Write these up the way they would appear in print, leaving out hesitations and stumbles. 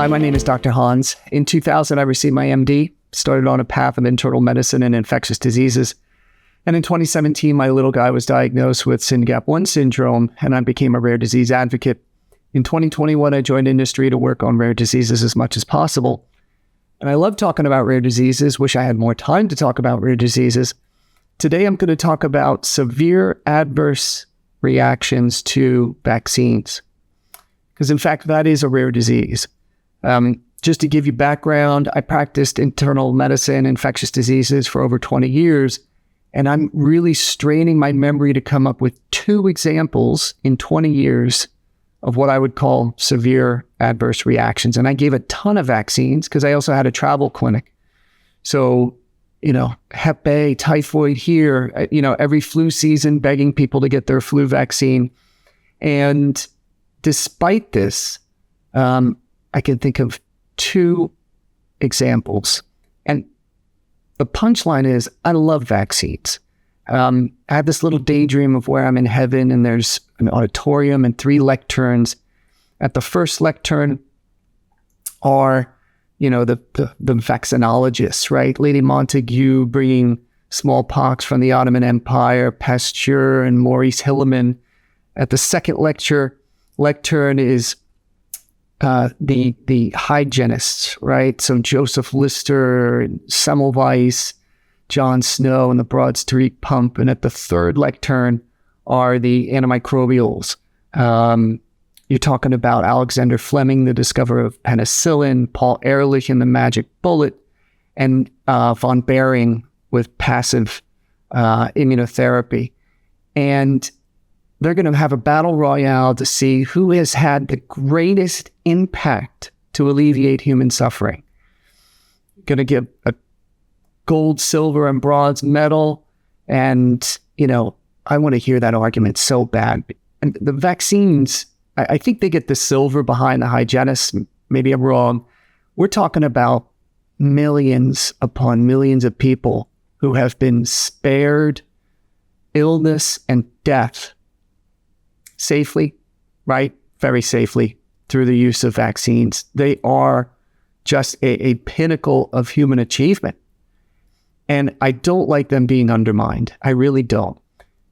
Hi, my name is Dr. HANS. In 2000, I received my MD, started on a path of internal medicine and infectious diseases. And in 2017, my little guy was diagnosed with SYNGAP1 syndrome, and I became a rare disease advocate. In 2021, I joined industry to work on rare diseases as much as possible. And I love talking about rare diseases, wish I had more time to talk about rare diseases. Today, I'm going to talk about severe adverse reactions to vaccines. Because in fact, that is a rare disease. Just to give you background, I practiced internal medicine, infectious diseases for over 20 years, and I'm really straining my memory to come up with 2 examples in 20 years of what I would call severe adverse reactions. And I gave a ton of vaccines because I also had a travel clinic. So, Hep A, typhoid here, every flu season begging people to get their flu vaccine. And despite this, I can think of 2 examples. And the punchline is, I love vaccines. I have this little daydream of where I'm in heaven and there's an auditorium and 3 lecterns. At the first lectern are, the vaccinologists, right? Lady Montagu bringing smallpox from the Ottoman Empire, Pasteur and Maurice Hilleman. At the second lectern is the hygienists, right? So Joseph Lister, Semmelweis, John Snow, and the Broad Street Pump. And at the third lectern are the antimicrobials. You're talking about Alexander Fleming, the discoverer of penicillin, Paul Ehrlich and the magic bullet, and von Behring with passive immunotherapy. And they're going to have a battle royale to see who has had the greatest impact to alleviate human suffering. Going to give a gold, silver, and bronze medal. And, I want to hear that argument so bad. And the vaccines, I think they get the silver behind the hygienists. Maybe I'm wrong. We're talking about millions upon millions of people who have been spared illness and death safely, right? Very safely through the use of vaccines. They are just a pinnacle of human achievement. And I don't like them being undermined. I really don't.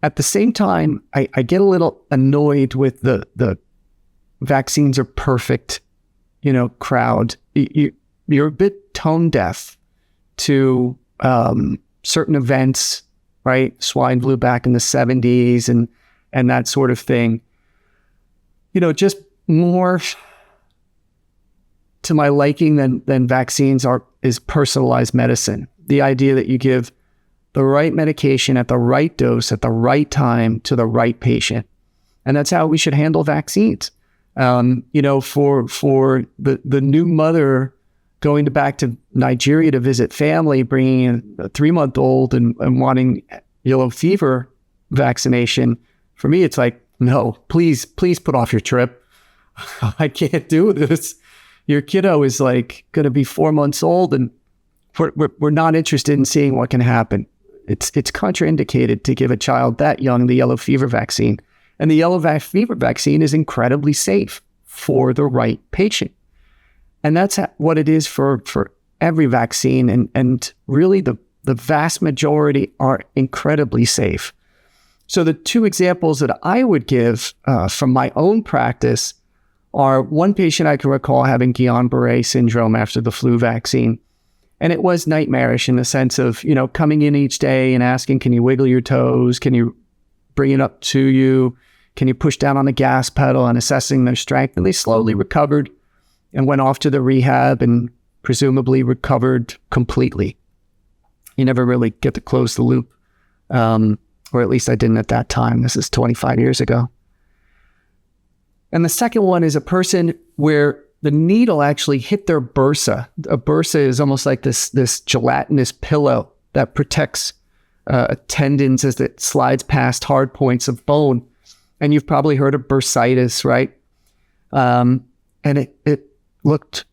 At the same time, I get a little annoyed with the vaccines are perfect, crowd. You're a bit tone deaf to certain events, right? Swine flu back in the 70s and that sort of thing. Just more to my liking than vaccines is personalized medicine. The idea that you give the right medication at the right dose at the right time to the right patient. And that's how we should handle vaccines. For the new mother going back to Nigeria to visit family, bringing in a 3-month-old and wanting yellow fever vaccination, for me, it's like, no, please put off your trip. I can't do this. Your kiddo is like going to be 4 months old and we're not interested in seeing what can happen. It's contraindicated to give a child that young the yellow fever vaccine. And the yellow fever vaccine is incredibly safe for the right patient. And that's what it is for every vaccine. And really the vast majority are incredibly safe. So the 2 examples that I would give from my own practice are one patient I can recall having Guillain-Barré syndrome after the flu vaccine. And it was nightmarish in the sense of, coming in each day and asking, can you wiggle your toes? Can you bring it up to you? Can you push down on the gas pedal, and assessing their strength? And they slowly recovered and went off to the rehab and presumably recovered completely. You never really get to close the loop. Or at least I didn't at that time. This is 25 years ago. And the second one is a person where the needle actually hit their bursa. A bursa is almost like this gelatinous pillow that protects tendons as it slides past hard points of bone. And you've probably heard of bursitis, right? And it looked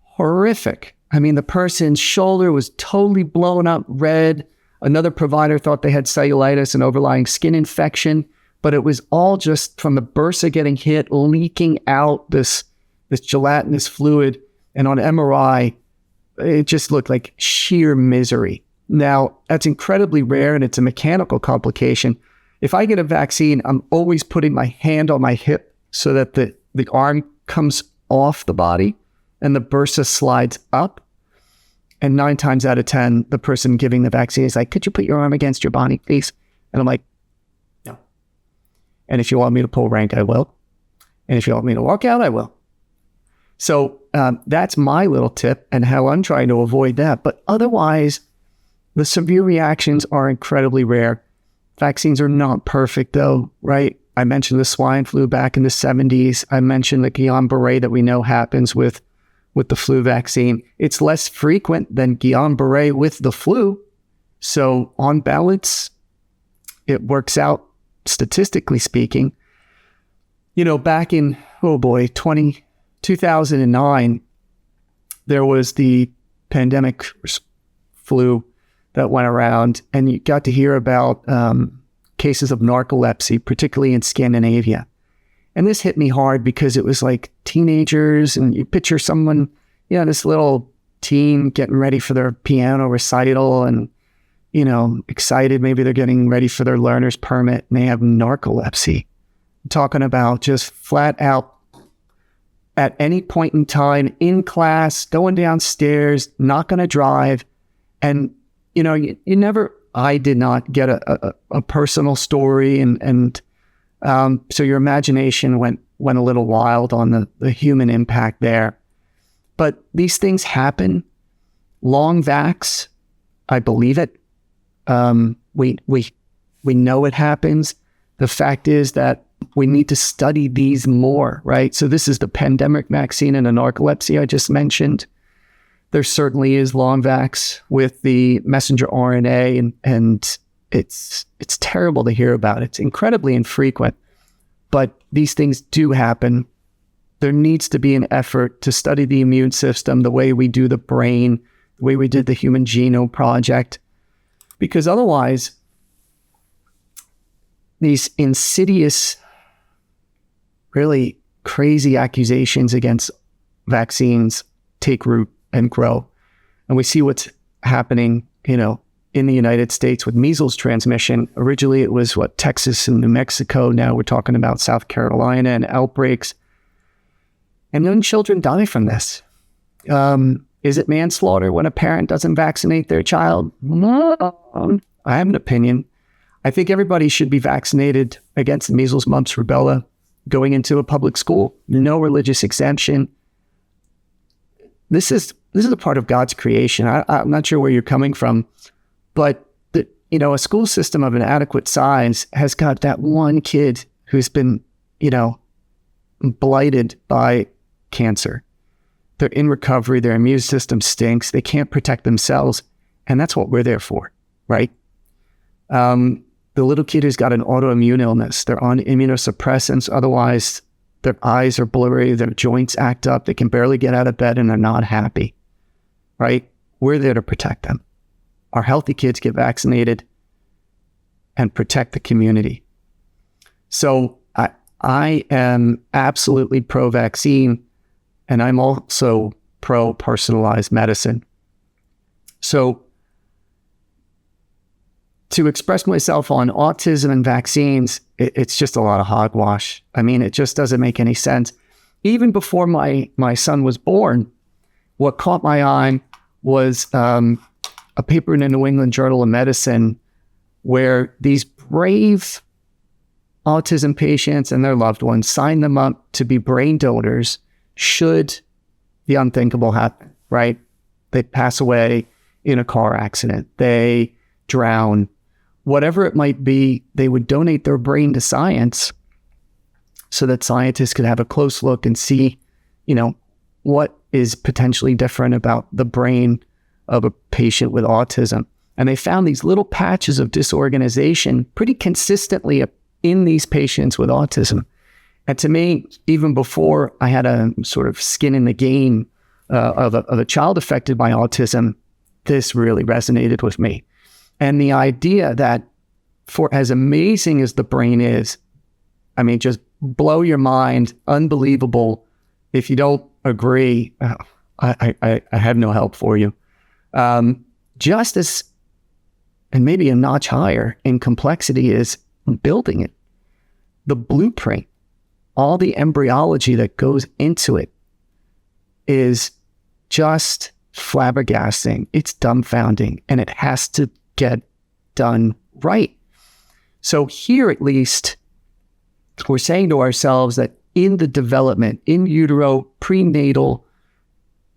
horrific. I mean, the person's shoulder was totally blown up red. Another provider thought they had cellulitis and overlying skin infection, but it was all just from the bursa getting hit, leaking out this gelatinous fluid And on MRI, it just looked like sheer misery. Now, that's incredibly rare, and it's a mechanical complication. If I get a vaccine, I'm always putting my hand on my hip so that the arm comes off the body and the bursa slides up. And 9 times out of 10, the person giving the vaccine is like, could you put your arm against your body, please? And I'm like, no. And if you want me to pull rank, I will. And if you want me to walk out, I will. So that's my little tip and how I'm trying to avoid that. But otherwise, the severe reactions are incredibly rare. Vaccines are not perfect though, right? I mentioned the swine flu back in the 70s. I mentioned the Guillain-Barré that we know happens with the flu vaccine. It's less frequent than Guillain-Barré with the flu. So on balance, it works out statistically speaking. You know, back in, 2009, there was the pandemic flu that went around, and you got to hear about cases of narcolepsy, particularly in Scandinavia. And this hit me hard because it was like teenagers, and you picture someone, this little teen getting ready for their piano recital and, excited. Maybe they're getting ready for their learner's permit and they have narcolepsy. I'm talking about just flat out at any point in time in class, going downstairs, not going to drive. And, I did not get a personal story. And so your imagination went a little wild on the human impact there. But these things happen. Long vax, I believe it. We know it happens. The fact is that we need to study these more, right? So this is the pandemic vaccine and the narcolepsy I just mentioned. There certainly is long vax with the messenger RNA, and it's terrible to hear about. It's incredibly infrequent, but these things do happen. There needs to be an effort to study the immune system the way we do the brain, the way we did the Human Genome Project, because otherwise these insidious, really crazy accusations against vaccines take root and grow. And we see what's happening, in the United States with measles transmission. Originally, it was Texas and New Mexico. Now we're talking about South Carolina and outbreaks. And young children die from this. Is it manslaughter when a parent doesn't vaccinate their child? No. I have an opinion. I think everybody should be vaccinated against measles, mumps, rubella going into a public school. No religious exemption. This is a part of God's creation. I'm not sure where you're coming from, but a school system of an adequate size has got that one kid who's been, blighted by cancer. They're in recovery. Their immune system stinks. They can't protect themselves. And that's what we're there for, right? The little kid who's got an autoimmune illness, they're on immunosuppressants. Otherwise, their eyes are blurry, their joints act up, they can barely get out of bed, and they're not happy, right? We're there to protect them. Our healthy kids get vaccinated and protect the community. So I am absolutely pro-vaccine, and I'm also pro-personalized medicine. So to express myself on autism and vaccines, it's just a lot of hogwash. I mean, it just doesn't make any sense. Even before my son was born, what caught my eye was a paper in the New England Journal of Medicine where these brave autism patients and their loved ones signed them up to be brain donors should the unthinkable happen, right? They pass away in a car accident. They drown. Whatever it might be, they would donate their brain to science so that scientists could have a close look and see, what is potentially different about the brain of a patient with autism. And they found these little patches of disorganization pretty consistently in these patients with autism. And to me, even before I had a sort of skin in the game of a child affected by autism, this really resonated with me. And the idea that for as amazing as the brain is, I mean, just blow your mind, unbelievable. If you don't agree, I have no help for you. Just as, and maybe a notch higher in complexity, is building it. The blueprint, all the embryology that goes into it is just flabbergasting. It's dumbfounding, and it has to get done right. So here, at least, we're saying to ourselves that in the development, in utero, prenatal,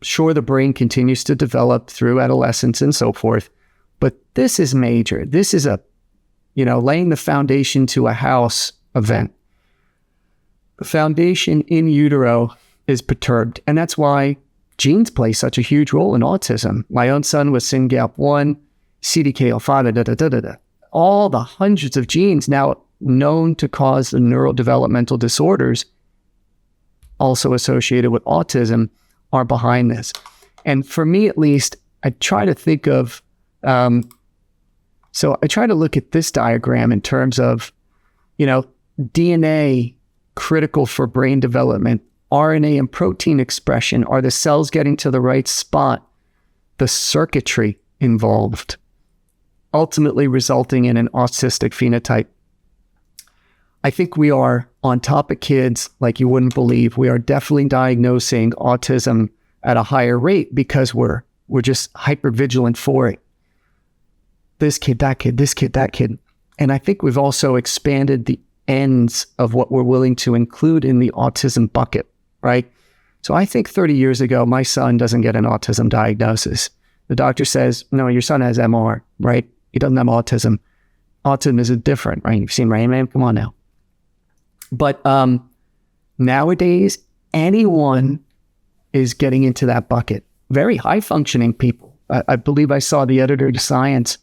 sure, the brain continues to develop through adolescence and so forth, but this is major. This is a, laying the foundation to a house event. The foundation in utero is perturbed, and that's why genes play such a huge role in autism. My own son was SYNGAP1, CDKL5, all the hundreds of genes now known to cause the neurodevelopmental disorders also associated with autism are behind this. And for me, at least, I try to think of, so I try to look at this diagram in terms of, DNA critical for brain development, RNA and protein expression, are the cells getting to the right spot, the circuitry involved, ultimately resulting in an autistic phenotype. I think we are on top of kids like you wouldn't believe. We are definitely diagnosing autism at a higher rate because we're just hyper vigilant for it. This kid, that kid, this kid, that kid. And I think we've also expanded the ends of what we're willing to include in the autism bucket, right? So I think 30 years ago, my son doesn't get an autism diagnosis. The doctor says, no, your son has MR, right? He doesn't have autism. Autism is different, right? You've seen Rain Man, come on now. But nowadays, anyone is getting into that bucket. Very high functioning people. I believe I saw the editor of Science,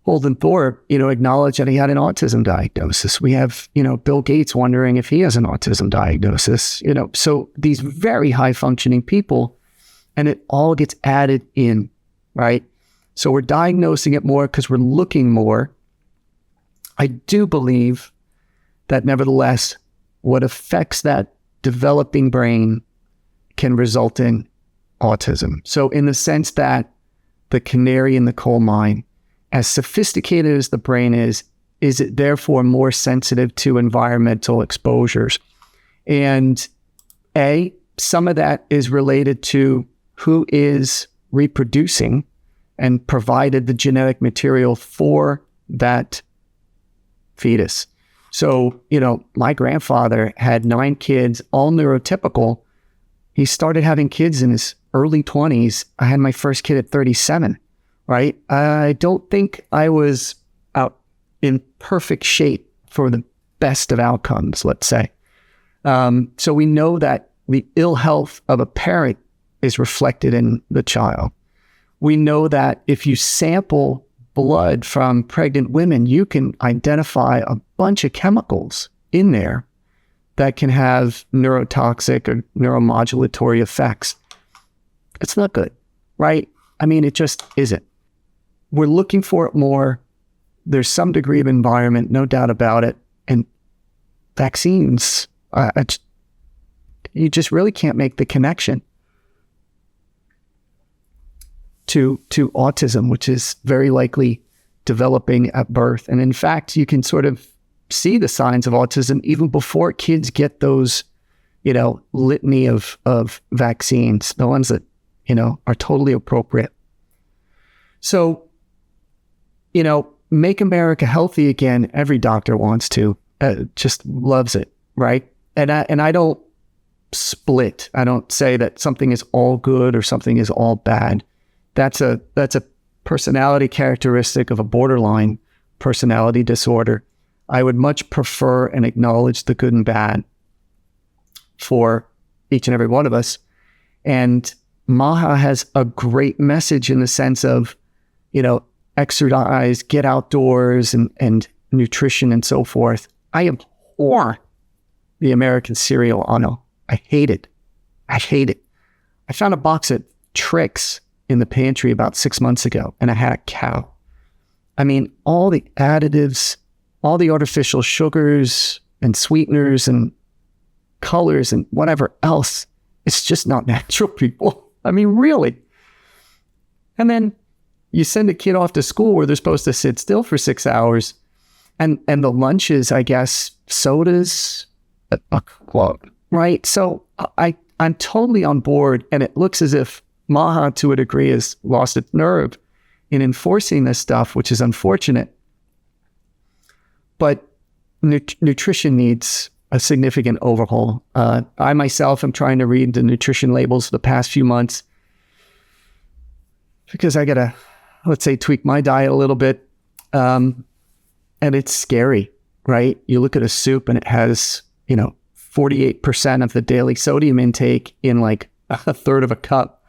Holden Thorpe, acknowledge that he had an autism diagnosis. We have, Bill Gates wondering if he has an autism diagnosis. So these very high functioning people, and it all gets added in, right? So we're diagnosing it more because we're looking more. I do believe that nevertheless, what affects that developing brain can result in autism. So in the sense that the canary in the coal mine, as sophisticated as the brain is it therefore more sensitive to environmental exposures? And some of that is related to who is reproducing and provided the genetic material for that fetus. So, my grandfather had 9 kids, all neurotypical. He started having kids in his early 20s. I had my first kid at 37, right? I don't think I was out in perfect shape for the best of outcomes, let's say. So we know that the ill health of a parent is reflected in the child. We know that if you sample blood from pregnant women, you can identify a bunch of chemicals in there that can have neurotoxic or neuromodulatory effects. It's not good, right? I mean, it just isn't. We're looking for it more. There's some degree of environment, no doubt about it. And vaccines, you just really can't make the connection to autism, which is very likely developing at birth. And in fact, you can sort of see the signs of autism even before kids get those, litany of vaccines, the ones that, are totally appropriate. So, make America healthy again. Every doctor wants to, just loves it, right? And I don't split. I don't say that something is all good or something is all bad. That's a personality characteristic of a borderline personality disorder. I would much prefer and acknowledge the good and bad for each and every one of us. And MAHA has a great message in the sense of, exercise, get outdoors, and nutrition and so forth. I abhor the American cereal Ono. I hate it. I found a box of Trix in the pantry about 6 months ago, and I had a cow. I mean, all the additives, all the artificial sugars and sweeteners and colors and whatever else, it's just not natural, people. I mean, really. And then you send a kid off to school where they're supposed to sit still for 6 hours, and the lunches, I guess, sodas, right? So I'm totally on board, and it looks as if Maha, to a degree, has lost its nerve in enforcing this stuff, which is unfortunate. But nutrition needs a significant overhaul. I myself am trying to read the nutrition labels for the past few months because I got to, let's say, tweak my diet a little bit. And it's scary, right? You look at a soup and it has, 48% of the daily sodium intake in like a third of a cup.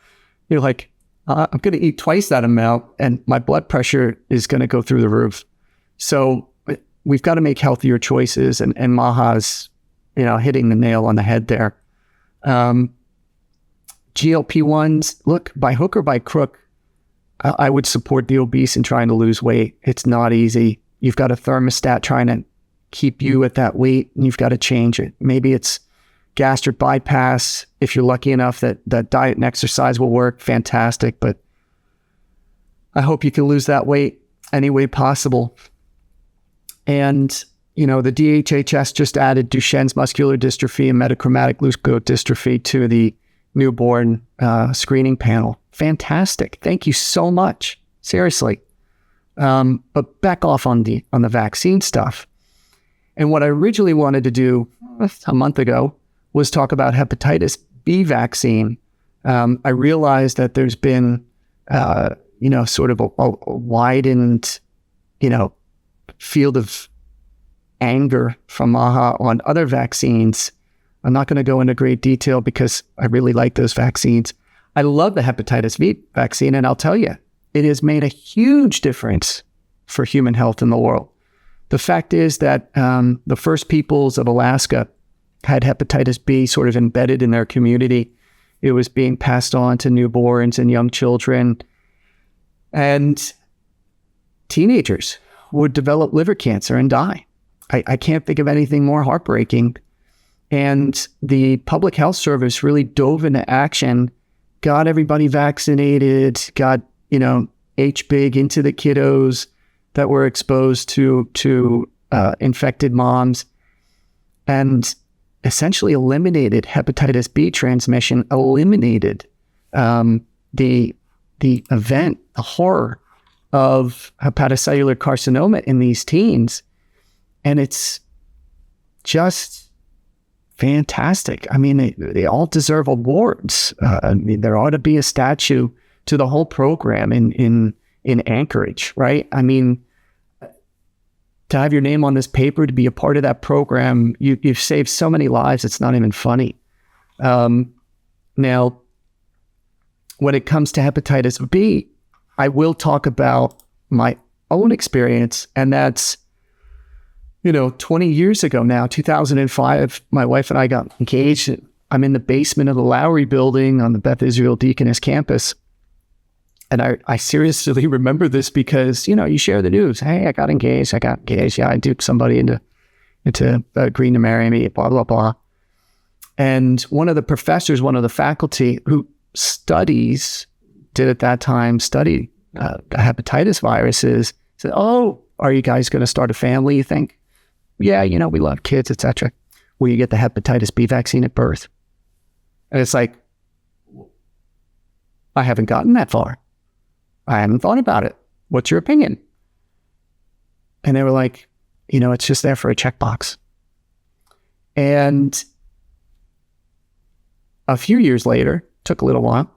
You're like, I'm going to eat twice that amount and my blood pressure is going to go through the roof. So we've got to make healthier choices, and Maha's, hitting the nail on the head there. GLP-1s, look, by hook or by crook, I would support the obese in trying to lose weight. It's not easy. You've got a thermostat trying to keep you at that weight, and you've got to change it. Maybe it's gastric bypass. If you're lucky enough that diet and exercise will work, fantastic. But I hope you can lose that weight any way possible. And, the DHHS just added Duchenne's muscular dystrophy and metachromatic leukodystrophy to the newborn screening panel. Fantastic. Thank you so much. Seriously. But back off on the vaccine stuff. And what I originally wanted to do a month ago was talk about hepatitis B vaccine. I realized that there's been, sort of a widened, field of anger from Maha on other vaccines. I'm not going to go into great detail because I really like those vaccines. I love the hepatitis B vaccine, and I'll tell you, it has made a huge difference for human health in the world. The fact is that the first peoples of Alaska had hepatitis B sort of embedded in their community. It was being passed on to newborns and young children. And teenagers would develop liver cancer and die. I can't think of anything more heartbreaking. And the Public Health Service really dove into action, got everybody vaccinated, got, HBIG into the kiddos that were exposed to infected moms, and essentially eliminated hepatitis B transmission, eliminated the event, the horror of hepatocellular carcinoma in these teens. And it's just fantastic. I mean, they all deserve awards. There ought to be a statue to the whole program in Anchorage, right? I mean, to have your name on this paper, to be a part of that program, you've saved so many lives, it's not even funny. Now, when it comes to hepatitis B, I will talk about my own experience, and that's, 20 years ago now, 2005, my wife and I got engaged. I'm in the basement of the Lowry building on the Beth Israel Deaconess campus. And I seriously remember this because, you share the news. Hey, I got engaged. Yeah, I duped somebody into agreeing to marry me, blah, blah, blah. And one of the professors, one of the faculty who studied hepatitis viruses, said, "Oh, are you guys going to start a family, you think?" "Yeah, we love kids, etc. Will you get the hepatitis B vaccine at birth?" And it's like, I haven't gotten that far. I haven't thought about it. What's your opinion? And they were like, it's just there for a checkbox. And a few years later, took a little while,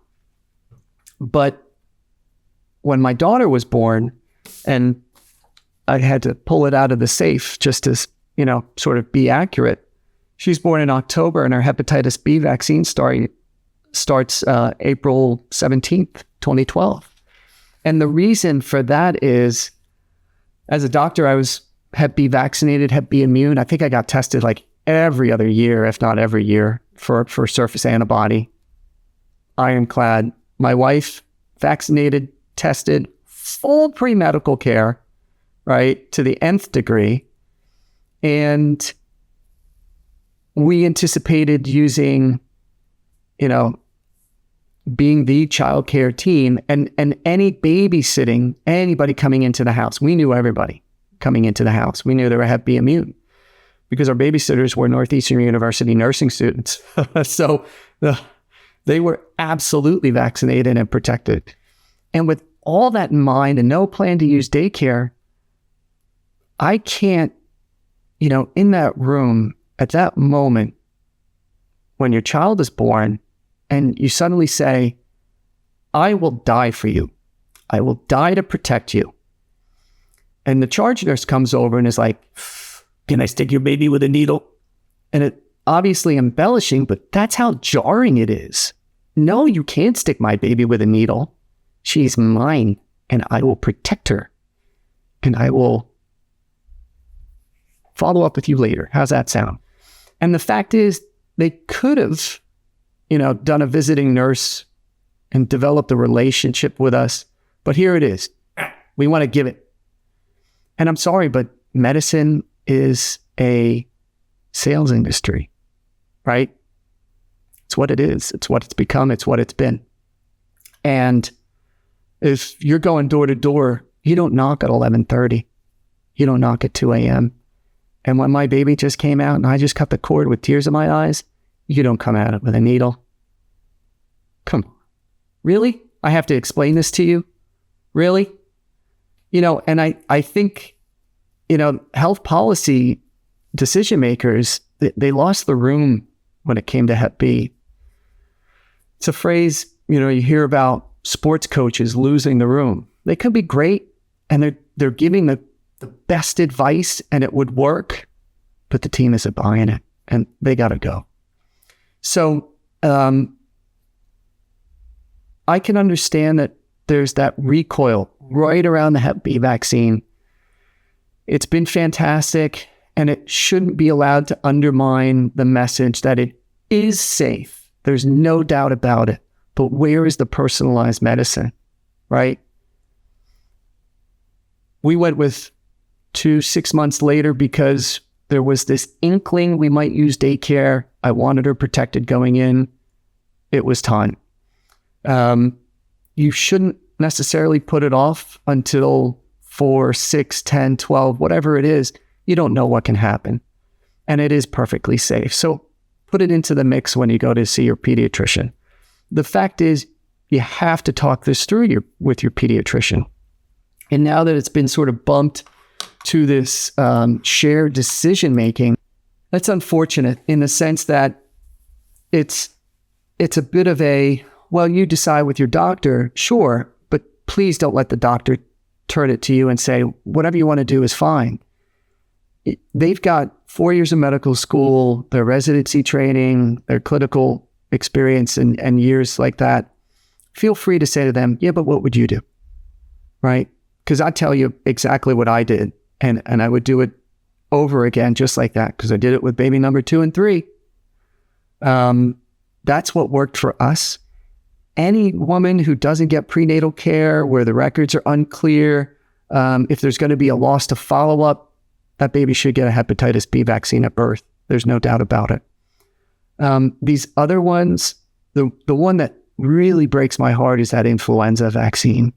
but when my daughter was born and I had to pull it out of the safe just to, sort of be accurate, she's born in October and her hepatitis B vaccine starts April 17th, 2012. And the reason for that is, as a doctor, I was Hep B vaccinated, Hep B immune. I think I got tested like every other year, if not every year, for surface antibody, ironclad. My wife, vaccinated, tested, full pre-medical care, right, to the nth degree. And we anticipated using, being the child care team and any babysitting, anybody coming into the house. We knew everybody coming into the house. We knew they were Hep B immune because our babysitters were Northeastern University nursing students. So they were absolutely vaccinated and protected. And with all that in mind and no plan to use daycare, I can't, in that room at that moment when your child is born and you suddenly say, I will die for you. I will die to protect you. And the charge nurse comes over and is like, can I stick your baby with a needle? And it obviously embellishing, but that's how jarring it is. No, you can't stick my baby with a needle. She's mine and I will protect her. And I will follow up with you later. How's that sound? And the fact is, they could have, done a visiting nurse and developed a relationship with us. But here it is. We want to give it. And I'm sorry, but medicine is a sales industry, right? It's what it is. It's what it's become. It's what it's been. And if you're going door to door, you don't knock at 11:30. You don't knock at 2 a.m. And when my baby just came out and I just cut the cord with tears in my eyes, you don't come at it with a needle. Come on. Really? I have to explain this to you? Really? And I think, health policy decision makers, they lost the room when it came to Hep B. It's a phrase, you hear about sports coaches losing the room. They could be great and they're giving the best advice and it would work, but the team isn't buying it and they got to go. So I can understand that there's that recoil right around the Hep B vaccine. It's been fantastic and it shouldn't be allowed to undermine the message that it is safe. There's no doubt about it. But where is the personalized medicine, right? We went with 6 months later because there was this inkling we might use daycare. I wanted her protected going in. It was time. You shouldn't necessarily put it off until 4, 6, 10, 12, whatever it is. You don't know what can happen. And it is perfectly safe. So put it into the mix when you go to see your pediatrician. The fact is, you have to talk this through with your pediatrician. And now that it's been sort of bumped to this shared decision-making, that's unfortunate in the sense that it's a bit of a, well, you decide with your doctor, sure, but please don't let the doctor turn it to you and say, whatever you want to do is fine. They've got 4 years of medical school, their residency training, their clinical experience and years like that. Feel free to say to them, yeah, but what would you do? Right? Because I tell you exactly what I did. And I would do it over again just like that because I did it with baby number 2 and 3. That's what worked for us. Any woman who doesn't get prenatal care, where the records are unclear, if there's going to be a loss to follow-up, that baby should get a hepatitis B vaccine at birth. There's no doubt about it. These other ones, the one that really breaks my heart is that influenza vaccine.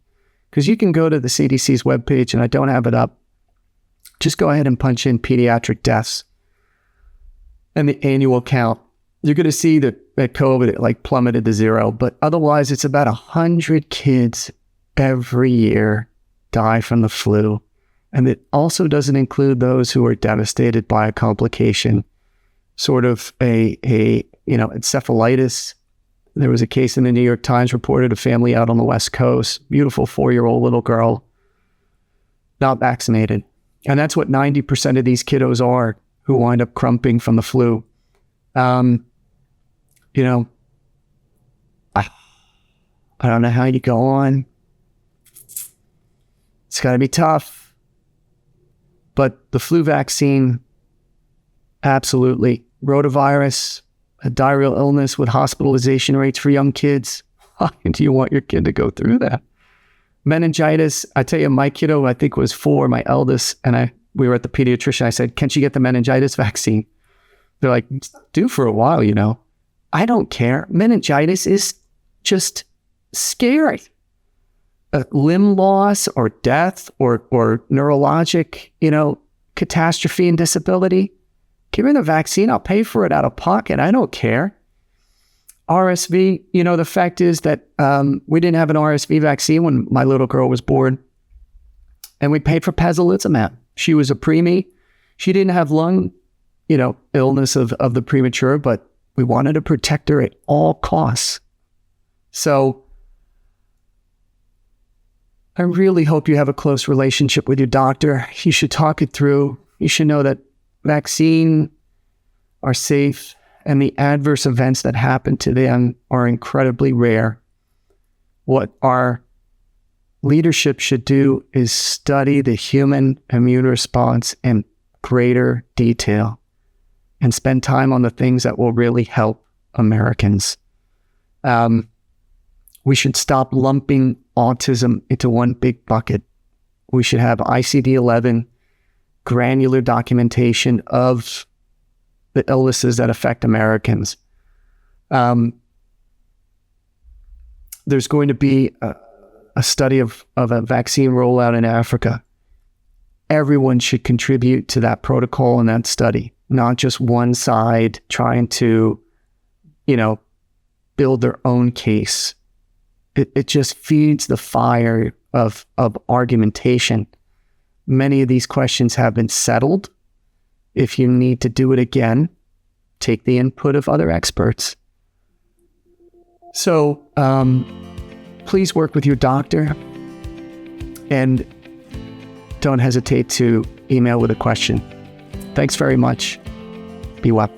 Because you can go to the CDC's webpage, and I don't have it up. Just go ahead and punch in pediatric deaths and the annual count. You're going to see that COVID, it plummeted to 0. But otherwise, it's about 100 kids every year die from the flu. And it also doesn't include those who are devastated by a complication, sort of a encephalitis. There was a case in the New York Times reported a family out on the West Coast, beautiful 4-year-old little girl, not vaccinated. And that's what 90% of these kiddos are who wind up crumping from the flu. I don't know how you go on. It's got to be tough. But the flu vaccine, absolutely. Rotavirus, a diarrheal illness with hospitalization rates for young kids. Do you want your kid to go through that? Meningitis, I tell you, my kiddo, I think was 4, my eldest, and we were at the pediatrician. I said, can she get the meningitis vaccine? They're like, it's due for a while, I don't care. Meningitis is just scary. Limb loss or death or neurologic, catastrophe and disability. Give me the vaccine. I'll pay for it out of pocket. I don't care. RSV, the fact is that we didn't have an RSV vaccine when my little girl was born. And we paid for pezolizumab. She was a preemie. She didn't have lung, illness of the premature, but we wanted to protect her at all costs. So I really hope you have a close relationship with your doctor. You should talk it through. You should know that vaccines are safe and the adverse events that happen to them are incredibly rare. What our leadership should do is study the human immune response in greater detail and spend time on the things that will really help Americans. We should stop lumping autism into one big bucket. We should have ICD-11 granular documentation of the illnesses that affect Americans. There's going to be a study of a vaccine rollout in Africa. Everyone should contribute to that protocol and that study, not just one side trying to, build their own case. It just feeds the fire of argumentation. Many of these questions have been settled. If you need to do it again, take the input of other experts. So please work with your doctor and don't hesitate to email with a question. Thanks very much. Be well.